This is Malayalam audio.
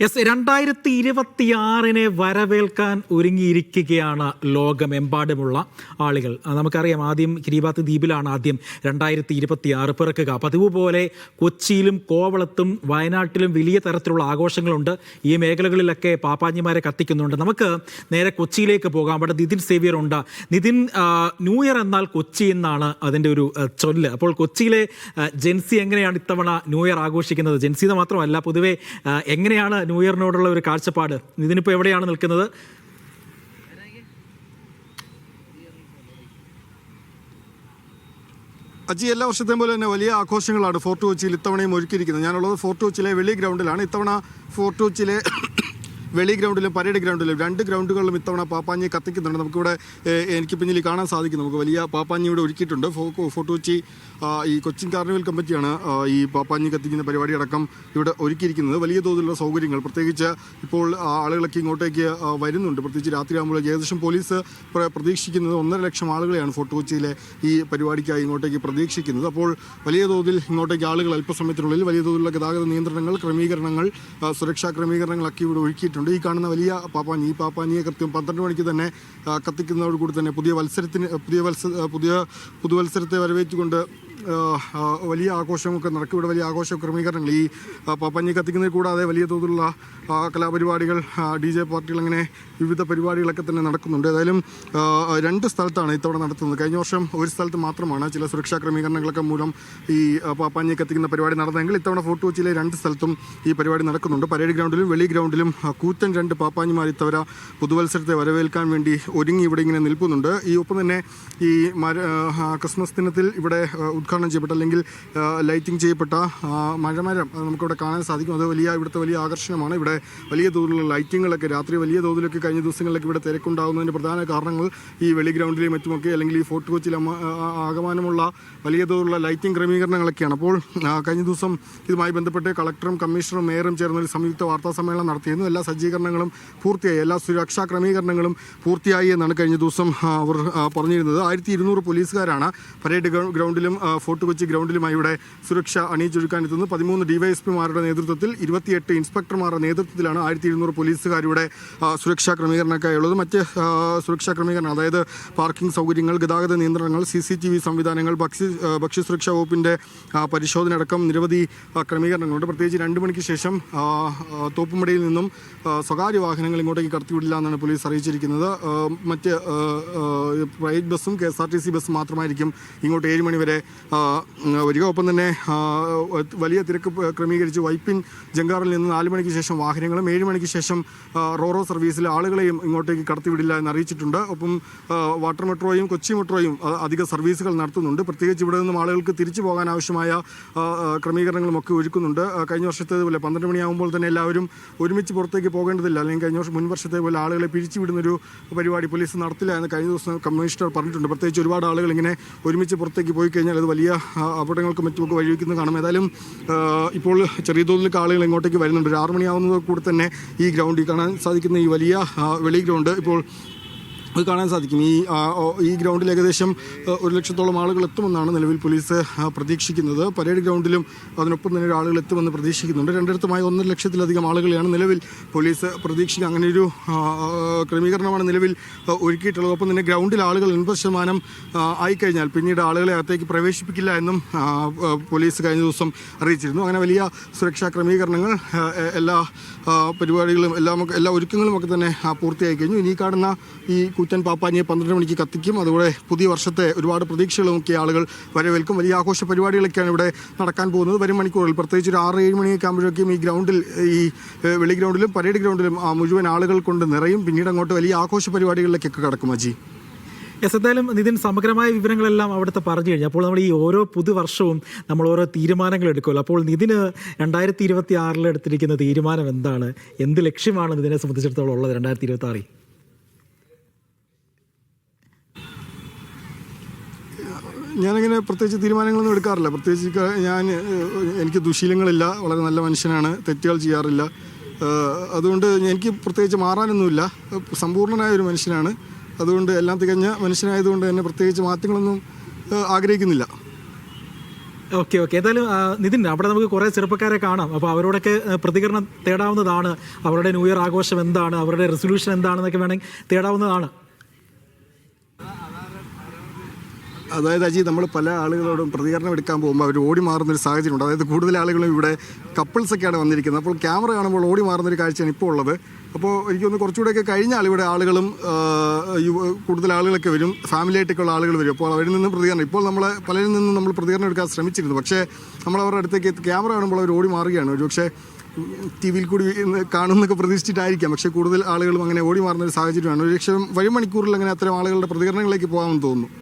2026 വരവേൽക്കാൻ ഒരുങ്ങിയിരിക്കുകയാണ് ലോകമെമ്പാടുമുള്ള ആളുകൾ. നമുക്കറിയാം, ആദ്യം കിരിബാത്ത് ദ്വീപിലാണ് ആദ്യം 2026 പിറക്കുക. പതിവ് പോലെ കൊച്ചിയിലും കോവളത്തും വയനാട്ടിലും വലിയ തരത്തിലുള്ള ആഘോഷങ്ങളുണ്ട്. ഈ മേഖലകളിലൊക്കെ പാപ്പാഞ്ഞിമാരെ കത്തിക്കുന്നുണ്ട്. നമുക്ക് നേരെ കൊച്ചിയിലേക്ക് പോകാം. അവിടെ നിതിൻ സേവ്യർ ഉണ്ട്. നിതിൻ, ന്യൂ ഇയർ എന്നാൽ കൊച്ചി എന്നാണ് അതിൻ്റെ ഒരു ചൊല്ല്. അപ്പോൾ കൊച്ചിയിലെ ജെൻസി എങ്ങനെയാണ് ഇത്തവണ ന്യൂ ഇയർ ആഘോഷിക്കുന്നത്? ജെൻസിന്ന് മാത്രമല്ല, പൊതുവെ എങ്ങനെയാണ് ന്യൂ ഇയറിനോടുള്ള ഒരു കാഴ്ചപ്പാട്? ഇതിനിപ്പോൾ എവിടെയാണ് നിൽക്കുന്നത്? അജി, എല്ലാ വർഷത്തെയും പോലെ തന്നെ വലിയ ആഘോഷങ്ങളാണ് ഫോർട്ട് കൊച്ചിയിൽ ഇത്തവണയും ഒരുക്കിയിരിക്കുന്നത്. ഞാനുള്ളത് ഫോർട്ട് കൊച്ചിയിലെ വെളി ഗ്രൗണ്ടിലാണ്. ഇത്തവണ ഫോർട്ട് കൊച്ചിയിലെ വെളി ഗ്രൗണ്ടിലും പരേഡ് ഗ്രൗണ്ടിലും രണ്ട് ഗ്രൗണ്ടുകളിലും ഇത്തവണ പാപ്പാഞ്ഞി കത്തിക്കുന്നുണ്ട്. നമുക്കിവിടെ എനിക്ക് പിന്നിൽ കാണാൻ സാധിക്കും. നമുക്ക് വലിയ പാപ്പാഞ്ഞി ഇവിടെ ഒരുക്കിയിട്ടുണ്ട്. ഫോർട്ട് കൊച്ചി ഈ കൊച്ചിൻ കാർണിവൽ കമ്മിറ്റിയാണ് ഈ പാപ്പാഞ്ഞി കത്തിക്കുന്ന പരിപാടി അടക്കം ഇവിടെ ഒരുക്കിയിരിക്കുന്നത്. വലിയ തോതിലുള്ള സൗകര്യങ്ങൾ, പ്രത്യേകിച്ച് ഇപ്പോൾ ആളുകളൊക്കെ ഇങ്ങോട്ടേക്ക് വരുന്നുണ്ട്. പ്രത്യേകിച്ച് രാത്രിയാകുമ്പോൾ ഏകദേശം പോലീസ് പ്രതീക്ഷിക്കുന്നത് 1.5 ലക്ഷം ആളുകളെയാണ് ഫോർട്ട് കൊച്ചിയിലെ ഈ പരിപാടിക്കായി ഇങ്ങോട്ടേക്ക് പ്രതീക്ഷിക്കുന്നത്. അപ്പോൾ വലിയ തോതിൽ ഇങ്ങോട്ടേക്ക് ആളുകൾ അല്പസമയത്തിനുള്ളിൽ വലിയ തോതിലുള്ള ഗതാഗത നിയന്ത്രണങ്ങൾ, ക്രമീകരണങ്ങൾ, സുരക്ഷാ ക്രമീകരണങ്ങളൊക്കെ ഇവിടെ ഒരുക്കിയിട്ടുണ്ട്. ഈ കാണുന്ന വലിയ പാപ്പാഞ്ഞി, ഈ പാപ്പാഞ്ഞിയെ കൃത്യം 12 മണിക്ക് തന്നെ കത്തിക്കുന്നതോടുകൂടി തന്നെ പുതുവത്സരത്തെ വരവേറ്റുകൊണ്ട് വലിയ ആഘോഷമൊക്കെ നടക്കും. ഇവിടെ വലിയ ആഘോഷ ക്രമീകരണങ്ങൾ ഈ പാപ്പാഞ്ഞി കത്തിക്കുന്നതിൽ കൂടാതെ വലിയ തോതിലുള്ള കലാപരിപാടികൾ, DJ പാർട്ടികൾ, അങ്ങനെ വിവിധ പരിപാടികളൊക്കെ തന്നെ നടക്കുന്നുണ്ട്. ഏതായാലും 2 സ്ഥലത്താണ് ഇത്തവണ നടത്തുന്നത്. കഴിഞ്ഞ വർഷം ഒരു സ്ഥലത്ത് മാത്രമാണ് ചില സുരക്ഷാ ക്രമീകരണങ്ങളൊക്കെ മൂലം ഈ പാപ്പാഞ്ഞി കത്തിക്കുന്ന പരിപാടി നടന്നതെങ്കിൽ ഇത്തവണ ഫോർട്ട് കൊച്ചിയിലെ 2 സ്ഥലത്തും ഈ പരിപാടി നടക്കുന്നുണ്ട്. പരേഡ് ഗ്രൗണ്ടിലും വെളി ഗ്രൗണ്ടിലും കൂറ്റൻ 2 പാപ്പാഞ്ഞിമാർ ഇത്തവണ പുതുവത്സരത്തെ വരവേൽക്കാൻ വേണ്ടി ഒരുങ്ങി ഇവിടെ ഇങ്ങനെ നിൽക്കുന്നുണ്ട്. ഈ ഒപ്പം തന്നെ ഈ ക്രിസ്മസ് ദിനത്തിൽ ഇവിടെ ഉദ്ഘാടനം ചെയ്യപ്പെട്ട അല്ലെങ്കിൽ ലൈറ്റിംഗ് ചെയ്യപ്പെട്ട മഴമരം നമുക്കിവിടെ കാണാൻ സാധിക്കും. അത് ഇവിടുത്തെ വലിയ ആകർഷണമാണ്. ഇവിടെ വലിയ തോതിലുള്ള ലൈറ്റിങ്ങുകളൊക്കെ രാത്രി വലിയ തോതിലൊക്കെ കഴിഞ്ഞ ദിവസങ്ങളിലൊക്കെ ഇവിടെ തിരക്കുണ്ടാകുന്നതിൻ്റെ പ്രധാന കാരണങ്ങൾ ഈ വെളി ഗ്രൗണ്ടിലെയും മറ്റുമൊക്കെ അല്ലെങ്കിൽ ഈ ഫോർട്ട് കൊച്ചിയിൽ ആകമാനമുള്ള വലിയ തോതിലുള്ള ലൈറ്റിംഗ് ക്രമീകരണങ്ങളൊക്കെയാണ്. അപ്പോൾ കഴിഞ്ഞ ദിവസം ഇതുമായി ബന്ധപ്പെട്ട് കളക്ടറും കമ്മീഷണറും മേയറും ചേർന്നൊരു സംയുക്ത വാർത്താ സമ്മേളനം നടത്തിയിരുന്നു. എല്ലാ സജ്ജീകരണങ്ങളും പൂർത്തിയായി, എല്ലാ സുരക്ഷാ ക്രമീകരണങ്ങളും പൂർത്തിയായി എന്നാണ് കഴിഞ്ഞ ദിവസം അവർ പറഞ്ഞിരുന്നത്. 1200 പോലീസുകാരാണ് പരേഡ് ഗ്രൗണ്ടിലും ഫോർട്ട് കൊച്ചി ഗ്രൗണ്ടിലുമായി ഇവിടെ സുരക്ഷ അണിയിച്ചൊരുക്കാൻ എത്തുന്നത്. 13 DYSPമാരുടെ നേതൃത്വത്തിൽ 28 ഇൻസ്പെക്ടർമാരുടെ നേതൃത്വത്തിലാണ് 1200 പോലീസുകാരുടെ സുരക്ഷാ ക്രമീകരണമൊക്കെയുള്ളത്. മറ്റ് സുരക്ഷാ ക്രമീകരണം, അതായത് പാർക്കിംഗ് സൗകര്യങ്ങൾ, ഗതാഗത നിയന്ത്രണങ്ങൾ, CCTV സംവിധാനങ്ങൾ, ഭക്ഷ്യസുരക്ഷാ വകുപ്പിൻ്റെ പരിശോധന അടക്കം നിരവധി ക്രമീകരണങ്ങളുണ്ട്. പ്രത്യേകിച്ച് 2 മണിക്ക് ശേഷം തോപ്പുംപടിയിൽ നിന്നും സ്വകാര്യ വാഹനങ്ങൾ ഇങ്ങോട്ടേക്ക് കടത്തിവിടില്ല എന്നാണ് പോലീസ് അറിയിച്ചിരിക്കുന്നത്. മറ്റ് പ്രൈവറ്റ് ബസ്സും KSRTC ബസ്സും മാത്രമായിരിക്കും ഇങ്ങോട്ട് 7 മണി വരെ വരിക. ഒപ്പം തന്നെ വലിയ തിരക്ക് ക്രമീകരിച്ച് വൈപ്പിൻ ജങ്കാറിൽ നിന്ന് 4 മണിക്ക് ശേഷം വാഹനങ്ങളും 7 മണിക്ക് ശേഷം റോറോ സർവീസിലെ ആളുകളെയും ഇങ്ങോട്ടേക്ക് കടത്തിവിടില്ല എന്ന് അറിയിച്ചിട്ടുണ്ട്. ഒപ്പം വാട്ടർ മെട്രോയും കൊച്ചി മെട്രോയും അധിക സർവീസുകൾ നടത്തുന്നുണ്ട്. പ്രത്യേകിച്ച് ഇവിടെ നിന്നും ആളുകൾക്ക് തിരിച്ചു പോകാൻ ആവശ്യമായ ക്രമീകരണങ്ങളുമൊക്കെ ഒരുക്കുന്നുണ്ട്. കഴിഞ്ഞ വർഷത്തേതുപോലെ 12 മണിയാകുമ്പോൾ തന്നെ എല്ലാവരും ഒരുമിച്ച് പുറത്തേക്ക് പോകേണ്ടതില്ല, അല്ലെങ്കിൽ കഴിഞ്ഞ വർഷം മുൻ വർഷത്തെ പോലെ ആളുകളെ പിരിച്ചുവിടുന്നൊരു പരിപാടി പോലീസ് നടത്തില്ല എന്ന് കഴിഞ്ഞ ദിവസം കമ്മീഷണർ പറഞ്ഞിട്ടുണ്ട്. പ്രത്യേകിച്ച് ഒരുപാട് ആളുകൾ ഇങ്ങനെ ഒരുമിച്ച് പുറത്തേക്ക് പോയി കഴിഞ്ഞാൽ അത് വലിയ അപകടങ്ങൾക്ക് മറ്റുമൊക്കെ വഴിവെക്കുന്നത് കാണും. ഏതായാലും ഇപ്പോൾ ചെറിയ തോതിലൊക്കെ ആളുകൾ ഇങ്ങോട്ടേക്ക് വരുന്നുണ്ട്. 6 മണിയാവുന്നത് കൂടെ തന്നെ ഈ ഗ്രൗണ്ടിൽ കാണാൻ സാധിക്കുന്ന ഈ വലിയ വെളി ഗ്രൗണ്ട് ഇപ്പോൾ കാണാൻ സാധിക്കും. ഈ ഗ്രൗണ്ടിൽ ഏകദേശം 1 ലക്ഷത്തോളം ആളുകൾ എത്തുമെന്നാണ് നിലവിൽ പോലീസ് പ്രതീക്ഷിക്കുന്നത്. പരേഡ് ഗ്രൗണ്ടിലും അതിനൊപ്പം തന്നെ ആളുകൾ എത്തുമെന്ന് പ്രതീക്ഷിക്കുന്നുണ്ട്. 2 1.5 ലക്ഷത്തിലധികം ആളുകളെയാണ് നിലവിൽ പോലീസ് പ്രതീക്ഷിക്കുക. അങ്ങനെയൊരു ക്രമീകരണമാണ് നിലവിൽ ഒരുക്കിയിട്ടുള്ളത്. ഒപ്പം തന്നെ ഗ്രൗണ്ടിൽ ആളുകൾ 80% ആയിക്കഴിഞ്ഞാൽ പിന്നീട് ആളുകളെ അകത്തേക്ക് പ്രവേശിപ്പിക്കില്ല എന്നും പോലീസ് കഴിഞ്ഞ ദിവസം അറിയിച്ചിരുന്നു. അങ്ങനെ വലിയ സുരക്ഷാ ക്രമീകരണങ്ങൾ, എല്ലാ പരിപാടികളും എല്ലാ ഒരുക്കങ്ങളുമൊക്കെ തന്നെ പൂർത്തിയായി കഴിഞ്ഞു. ഇനി കാണുന്ന ഈ കൂറ്റൻ പാപ്പാഞ്ഞിയെ 12 മണിക്ക് കത്തിക്കും. അതുപോലെ പുതിയ വർഷത്തെ ഒരുപാട് പ്രതീക്ഷകളുമൊക്കെ ആളുകൾ വരവേൽക്കും. വലിയ ആഘോഷ പരിപാടികളൊക്കെയാണ് ഇവിടെ നടക്കാൻ പോകുന്നത്. വരും മണിക്കൂറിൽ പ്രത്യേകിച്ച് ഒരു 6-7 മണിയൊക്കെ ആകുമ്പോഴേക്കും ഈ ഗ്രൗണ്ടിൽ, ഈ വെളി ഗ്രൗണ്ടിലും പരേഡ് ഗ്രൗണ്ടിലും മുഴുവൻ ആളുകൾ കൊണ്ട് നിറയും. പിന്നീട് അങ്ങോട്ട് വലിയ ആഘോഷ പരിപാടികളിലേക്കൊക്കെ കടക്കും. അജി, എന്തായാലും ഇതിന് സമഗ്രമായ വിവരങ്ങളെല്ലാം അവിടുത്തെ പറഞ്ഞു കഴിഞ്ഞു. അപ്പോൾ നമ്മൾ ഈ ഓരോ പുതുവർഷവും നമ്മൾ ഓരോ തീരുമാനങ്ങൾ എടുക്കുമല്ലോ. അപ്പോൾ നിതിന് 2026 എടുത്തിരിക്കുന്ന തീരുമാനം എന്താണ്? എന്ത് ലക്ഷ്യമാണ് ഇതിനെ സംബന്ധിച്ചിടത്തോളം ഉള്ളത് 2026? ഞാനിങ്ങനെ പ്രത്യേകിച്ച് തീരുമാനങ്ങളൊന്നും എടുക്കാറില്ല. പ്രത്യേകിച്ച് എനിക്ക് ദുശീലങ്ങളില്ല, വളരെ നല്ല മനുഷ്യനാണ്, തെറ്റുകൾ ചെയ്യാറില്ല. അതുകൊണ്ട് എനിക്ക് പ്രത്യേകിച്ച് മാറാനൊന്നുമില്ല. സമ്പൂർണ്ണനായ ഒരു മനുഷ്യനാണ്. അതുകൊണ്ട് എല്ലാം തികഞ്ഞ മനുഷ്യനായതുകൊണ്ട് തന്നെ പ്രത്യേകിച്ച് മാറ്റങ്ങളൊന്നും ആഗ്രഹിക്കുന്നില്ല. Okay okay. ഏതായാലും നിതിൻ, അവിടെ നമുക്ക് കുറേ ചെറുപ്പക്കാരെ കാണാം. അപ്പോൾ അവരോടൊക്കെ പ്രതികരണം തേടാവുന്നതാണ്. അവരുടെ ന്യൂ ഇയർ ആഘോഷം എന്താണ്, അവരുടെ റെസൊല്യൂഷൻ എന്താണെന്നൊക്കെ വേണമെങ്കിൽ തേടാവുന്നതാണ്. അതായത് അജി, നമ്മൾ പല ആളുകളോടും പ്രതികരണം എടുക്കാൻ പോകുമ്പോൾ അവർ ഓടി മാറുന്നൊരു സാഹചര്യമുണ്ട്. അതായത് കൂടുതൽ ആളുകളും ഇവിടെ കപ്പിൾസൊക്കെയാണ് വന്നിരിക്കുന്നത്. അപ്പോൾ ക്യാമറ കാണുമ്പോൾ ഓടി മാറുന്നൊരു കാഴ്ചയാണ് ഇപ്പോൾ ഉള്ളത്. അപ്പോൾ എനിക്കൊന്ന് കുറച്ചുകൂടെയൊക്കെ കഴിഞ്ഞാൽ ഇവിടെ ആളുകളും കൂടുതൽ ആളുകളൊക്കെ വരും, ഫാമിലിയായിട്ടൊക്കെയുള്ള ആളുകൾ വരും. അപ്പോൾ അവരിൽ നിന്നും പ്രതികരണം, ഇപ്പോൾ പലരിൽ നിന്നും നമ്മൾ പ്രതികരണം എടുക്കാൻ ശ്രമിച്ചിരുന്നു. പക്ഷേ നമ്മൾ അവരുടെ അടുത്തേക്ക് ക്യാമറ കാണുമ്പോൾ അവർ ഓടി മാറുകയാണ്. ഒരു പക്ഷേ ടി വിയിൽ കൂടി കാണുമെന്നൊക്കെ പ്രതീക്ഷിച്ചിട്ടായിരിക്കാം. പക്ഷേ കൂടുതൽ ആളുകളും അങ്ങനെ ഓടി മാറുന്ന ഒരു സാഹചര്യമാണ്. ഒരു പക്ഷേ വരും മണിക്കൂറിൽ അങ്ങനെ അത്തരം ആളുകളുടെ പ്രതികരണങ്ങളിലേക്ക് പോകാമെന്ന് തോന്നുന്നു.